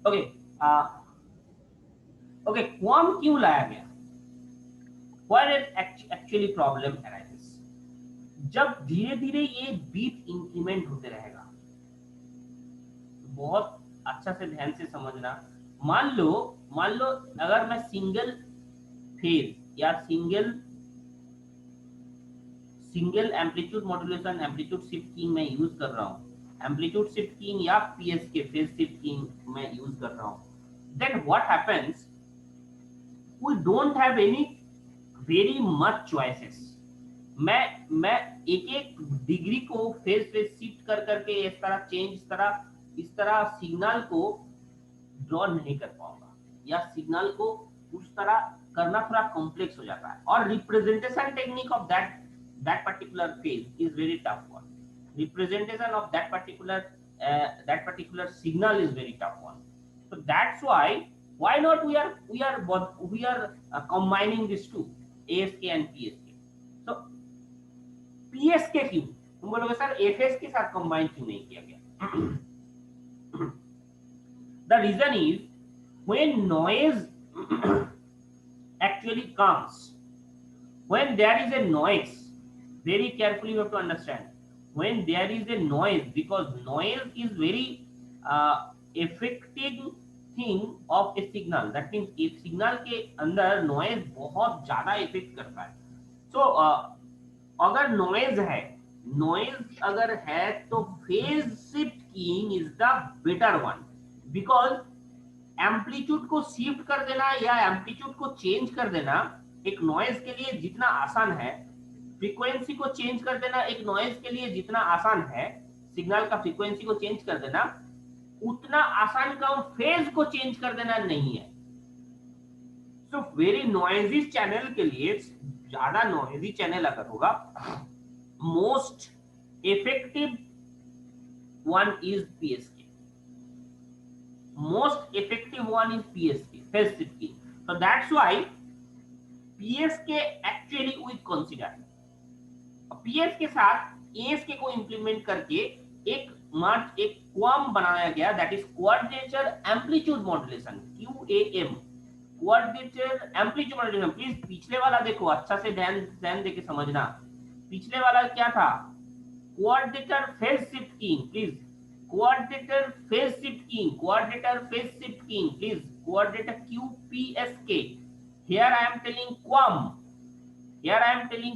Okay okay, क्वाम क्यों लाया गया? When it actually problem arises, जब धीरे धीरे ये बीट इंक्रीमेंट होते रहेगा। बहुत अच्छा से ध्यान से समझना। मान लो मान लो अगर मैं सिंगल फेज या single single amplitude modulation amplitude shift keying में यूज कर रहा हूँ, एम्पलीट्यूड शिफ्ट कीइंग या पीएसके फेज शिफ्ट कीइंग में यूज कर रहा हूँ, then what happens, we don't have any very much choices. मैं एक एक डिग्री को फेज फेज शिफ्ट कर करके इस तरह चेंज, इस तरह सिग्नल को ड्रॉ नहीं कर पाऊंगा, या सिग्नल को उस तरह करना थोड़ा कॉम्प्लेक्स हो जाता है, और representation technique of that particular phase is very tough one. Representation of that particular signal is very tough one. So that's why not we are combining these two, ASK and PSK. So PSK क्यों, तुम बोलोगे sir FS के साथ combine क्यों नहीं किया गया? The reason is, when noise actually comes, when there is a noise, very carefully you have to understand, when there is a noise, because noise is very affecting thing of a signal, that means एक signal के अंदर noise बहुत ज्यादा effect करता है। so अगर noise अगर है तो phase shift keying is the better one, because amplitude को शिफ्ट कर देना या एम्पलीट्यूड को चेंज कर देना एक नॉइज के लिए जितना आसान है, फ्रीक्वेंसी को चेंज कर देना एक नॉइज के लिए जितना आसान है, सिग्नल का फ्रीक्वेंसी को चेंज कर देना, उतना आसान काम फेज को चेंज कर देना नहीं है। सो वेरी नॉइजी चैनल के लिए, ज्यादा नॉइजी चैनल अगर होगा, most effective one is PSK, most effective one is PSK, phase shifting. So that's why PSK actually we consider। PSK साथ ASK को इंप्लीमेंट करके एक क्वाम बनाया गया, that is coordinator amplitude modulation, QAM, coordinator amplitude modulation. Please पिछले वाला देखो, अच्छा से ध्यान देके समझना। पिछले वाला क्या था? Coordinator phase shift keying, please coordinator phase shift keying, please, coordinator QPSK. Here I am telling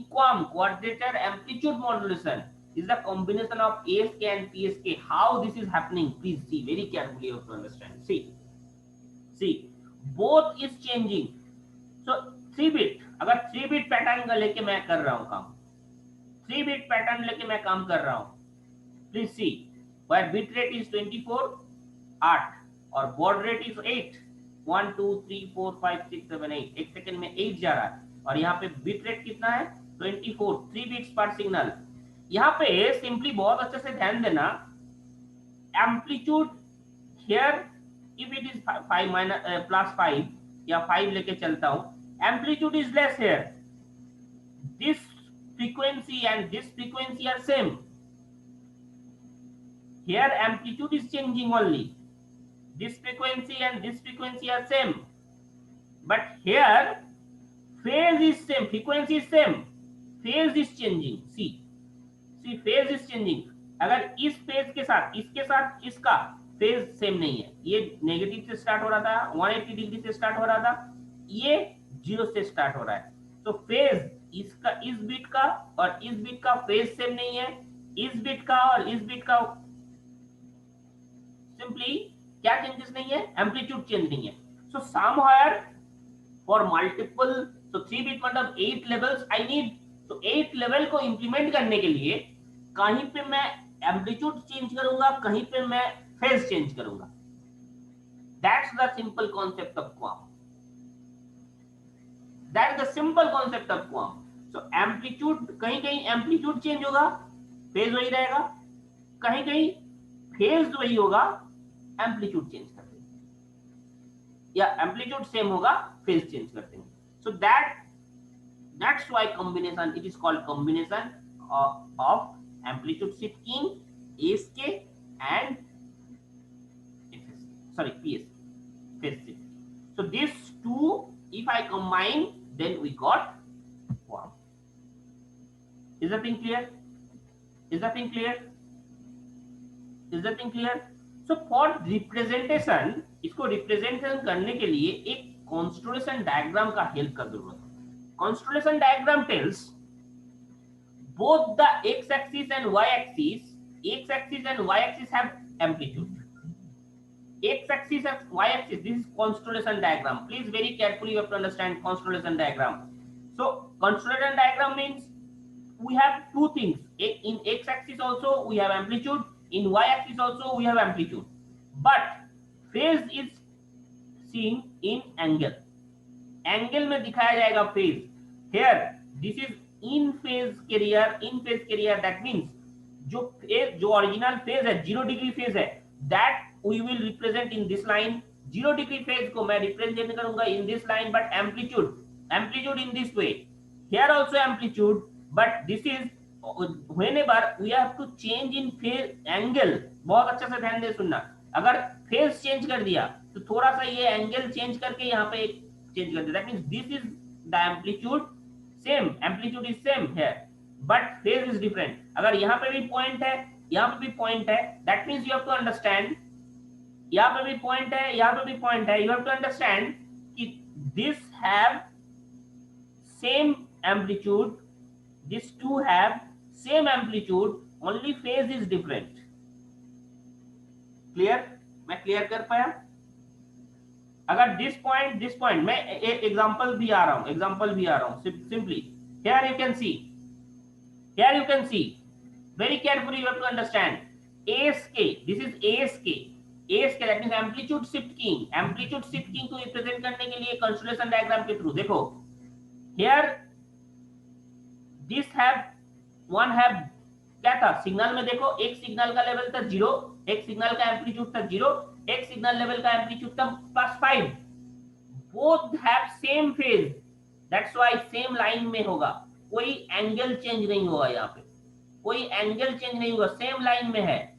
QAM, coordinator amplitude modulation is the combination of ASK and PSK. How this is happening, please see very carefully, you have to understand. See both is changing. So 3 bit, अगर 3 bit pattern का लेके मैं कर रहा हूं काम, 3 bit pattern लेके मैं काम कर रहा हूं, please see, where bit rate is 24, 8, और baud rate is 8, 1 2 3 4 5 6 7 8, एक सेकंड में 8 जा रहा है, और यहाँ पे bit rate कितना है? 24, 3 bits per signal। यहाँ पे सिंपली बहुत अच्छे से ध्यान देना, amplitude here if it is 5 minus plus 5 या 5 लेके चलता हूँ, amplitude is less here, this frequency and this frequency are same, here amplitude is changing only, this frequency and this frequency are same, but here phase is same, frequency is same, phase is changing। see phase is changing। अगर इस phase के साथ इसके साथ इसका phase same नहीं है, ये नेगेटिव से स्टार्ट हो रहा था, 180 डिग्री से स्टार्ट हो रहा था, ये 0 से स्टार्ट हो रहा है, तो फेज इसका, इस बिट का और इस बिट का फेज सेम नहीं है, इस बिट का और इस बिट का सिंपली क्या चेंजेस नहीं है? एम्पलीट्यूड चेंज नहीं है। सो समवेयर फॉर मल्टीपल, तो 3 बिट मतलब 8 लेवल्स आई नीड, तो 8 लेवल को इंप्लीमेंट करने के लिए कहीं पे मैं एम्पलीट्यूड चेंज करूंगा, कहीं पे मैं फेज चेंज करूंगा। That's the simple concept of QAM, that is the simple concept of QAM. So amplitude, कहीं कहीं एम्पलीट्यूड चेंज होगा, फेज वही रहेगा, कहीं कहीं फेज वही होगा, एम्पलीट्यूड चेंज कर देंगे, या एम्पलीट्यूड सेम होगा, फेज चेंज कर देंगे। सो that's why combination, it is called combination of amplitude shift keying, ASK and FSK, sorry PSK। phase shift. So these two, if I combine, then we got QAM. Is the thing clear? Is the thing clear? Is the thing clear? So for representation, इसको representation करने के लिए एक constellation diagram का help का जरूरत है. Constellation diagram tells both the x-axis and y-axis have amplitude. X-axis and y-axis, this is constellation diagram. Please very carefully you have to understand constellation diagram. So constellation diagram means we have two things. In x-axis also we have amplitude, in y-axis also we have amplitude, but phase is seen in angle. Angle में दिखाया जाएगा phase. Here this is in phase carrier. That means जो original phase है 0 degree phase है, that we will represent in this line. 0 degree phase को मैं represent करूंगा in this line, but amplitude in this way. Here also amplitude, but this is whenever we have to change in phase angle. बहुत अच्छा से ध्यान दे सुनना. अगर phase change कर दिया तो थोड़ा सा ये angle change करके यहाँ पे change कर दिया. That means this is the amplitude same. Amplitude is same here, but phase is different. अगर यहाँ पे भी point है, यहाँ पे भी point है, that means you have to understand. यहाँ पे भी point है, यहाँ पे भी point है. You have to understand कि this have same amplitude. These two have same amplitude, only phase is different. Clear? मैं clear कर पाया? अगर this point मैं example भी आ रहा हूँ simply. Here you can see very carefully you have to understand ASK. This is ASK, that means amplitude shift keying को represent करने के लिए constellation diagram के through देखो. Here this have one have क्या था सिग्नल में देखो, एक सिग्नल का लेवल था 0, एक सिग्नल का एम्पलीट्यूड था 0, एक सिग्नल लेवल का एम्पलीट्यूड था +5. Both have same phase, that's why same line में होगा, कोई एंगल चेंज नहीं होगा. यहाँ पे कोई एंगल चेंज नहीं होगा, सेम लाइन में है.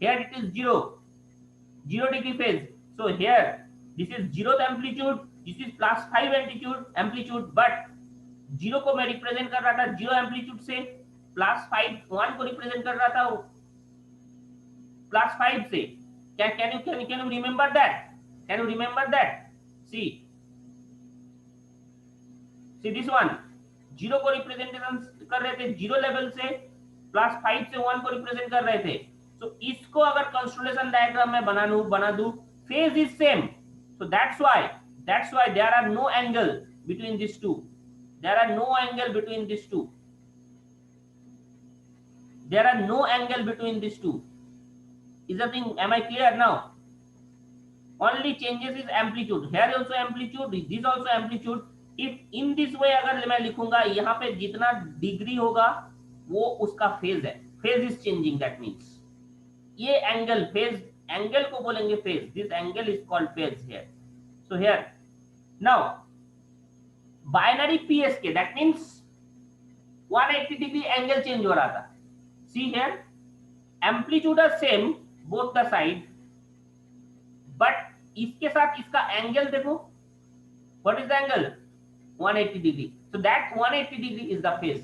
Here it is 0 degree phase. So here this is 0th amplitude, this is +5 amplitude, but 0 को मैं रिप्रेजेंट कर रहा था 0 एम्पलीट्यूड से, +5 1 को रिप्रेजेंट कर रहा था +5 से. Can you remember that? Can you remember that? See this one 0 को रिप्रेजेंटेशन कर रहे थे 0 लेवल से, +5 से 1 को रिप्रेजेंट कर रहे थे. So इसको अगर कंस्टेलेशन डायग्राम में बना दूं, phase is same. So that's why there are no angle between these two. There are no angle between these two. There are no angle between these two. Is the thing, am I clear now? Only changes is amplitude. Here also amplitude, this also amplitude. If in this way अगर मैं लिखूंगा, यहाँ पे जितना degree होगा वो उसका phase है. Phase is changing, that means ये एंगल, फेज एंगल को बोलेंगे phase. This angle is called phase here. So here now binary PSK, that means 180 degree angle change हो रहा था. See here, amplitude are same both the side, but इसके साथ इसका angle देखो. What is the angle? 180 degree. So that 180 degree is the phase.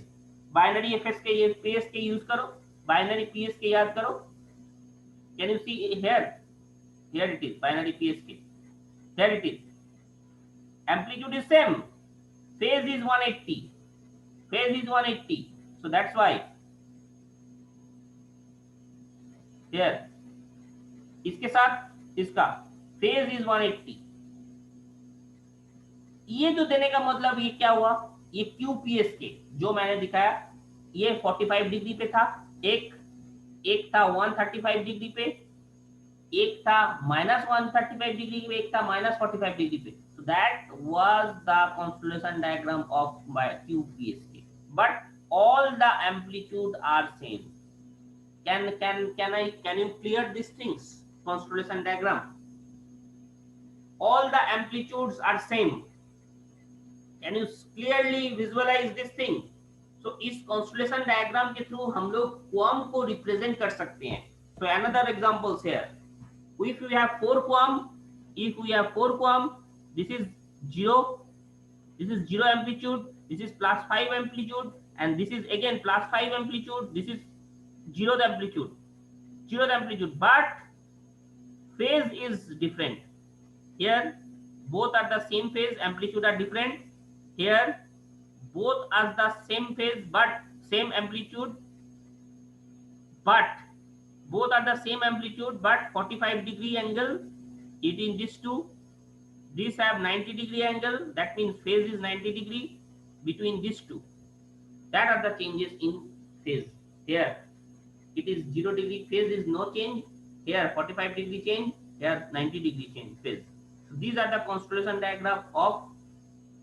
Binary FS के ये phase के यूज करो, binary PS के याद करो. Can you see here? Here it is binary PSK. Here it is. Amplitude is same. Phase is 180. Phase is 180. So that's why. Here इसके साथ इसका फेज इज 180. ये जो देने का मतलब ये क्या हुआ, ये QPSK जो मैंने दिखाया ये 45 डिग्री पे था, एक था 135 डिग्री पे, एक था -135 डिग्री पे, एक था -45 डिग्री पे. So that was the constellation diagram of QPSK, but all the amplitude are same. Can you clear these things? Constellation diagram, all the amplitudes are same. Can you clearly visualize this thing? So इस constellation diagram के through हम लोग QAM को represent कर सकते हैं. So another examples here. If you have 4 QAM, if we have 4 QAM, this is 0, this is 0 amplitude, this is plus 5 amplitude, and this is again plus 5 amplitude, this is 0th amplitude, 0th amplitude, but phase is different. Here both are the same phase, amplitude are different. Here both are the same phase but same amplitude, but both are the same amplitude but 45-degree angle. It in these two, these have 90-degree angle, that means phase is 90-degree between these two. That are the changes in phase. Here it is 0-degree, phase is no change. Here 45-degree change, here 90-degree change phase. So these are the constellation diagram of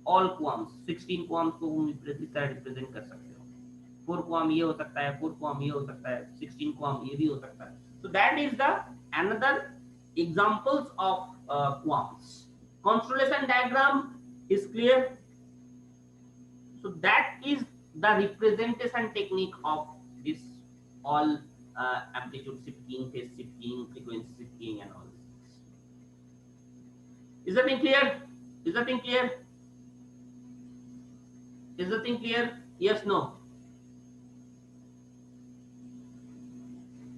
all QAMs. 16 QAMs को इस तरह represent कर सकते हो. 4 QAM ये हो सकता है, 4 QAM ये हो सकता है, 16 QAM ये भी हो सकता है. So that is the another examples of QAMs. Constellation diagram is clear. So that is the representation technique of this all amplitude shifting, phase shifting, frequency shifting, and all this. Is that thing clear? Is that thing clear? Is the thing clear? Yes, no?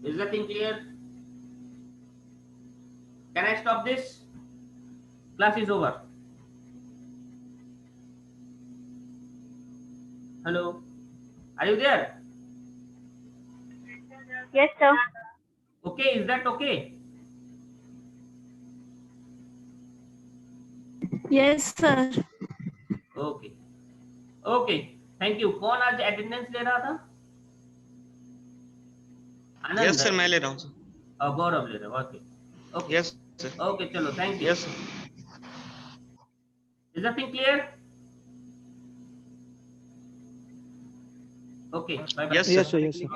Is the thing clear? Can I stop this? Class is over. Hello? Are you there? Yes, sir. Okay, is that okay? Yes, sir. Okay. Okay. Thank you. कौन आज attendance ले रहा था? आनंद. Yes sir, मैं ले रहा हूँ sir. गौरव ले रहा है. Okay. Okay. Yes sir. Okay, चलो, thank you. Yes sir. Is that thing clear? Okay. Bye bye. Yes, sir. Yes, sir. Yes, sir.